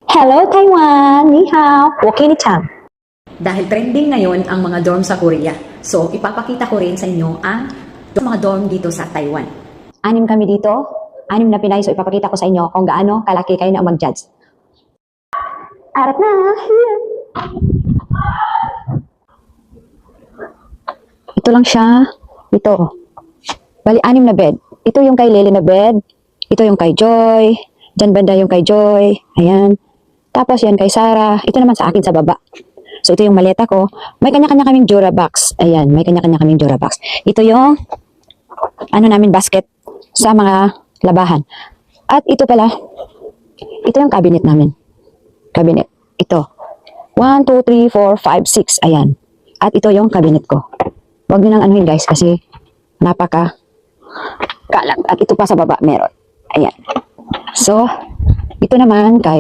Hello Taiwan! Ni hao! Okay ni Chang. Dahil trending ngayon ang mga dorm sa Korea. So, ipapakita ko rin sa inyo ang mga dorm dito sa Taiwan. 6 kami dito. 6 na Pinay. So ipapakita ko sa inyo kung gaano kalaki kayo na mag-judge. Arat na! Here! Ito lang siya. Ito. Bali, 6 na bed. Ito yung kay Lily na bed. Ito yung kay Joy. Diyan banda yung kay Joy. Ayan. Tapos yan kay Sarah. Ito naman sa akin sa baba. So ito yung maleta ko. May kanya-kanya kaming Jura box. Ayan, may kanya-kanya kaming Jura box. Ito yung namin basket sa mga labahan. At ito pala, ito yung cabinet namin. Cabinet. Ito. 1, 2, 3, 4, 5, 6. Ayan. At ito yung cabinet ko. Huwag nyo nang anuhin guys kasi napaka kalat. At ito pa sa baba meron. Ayan. So, ito naman kay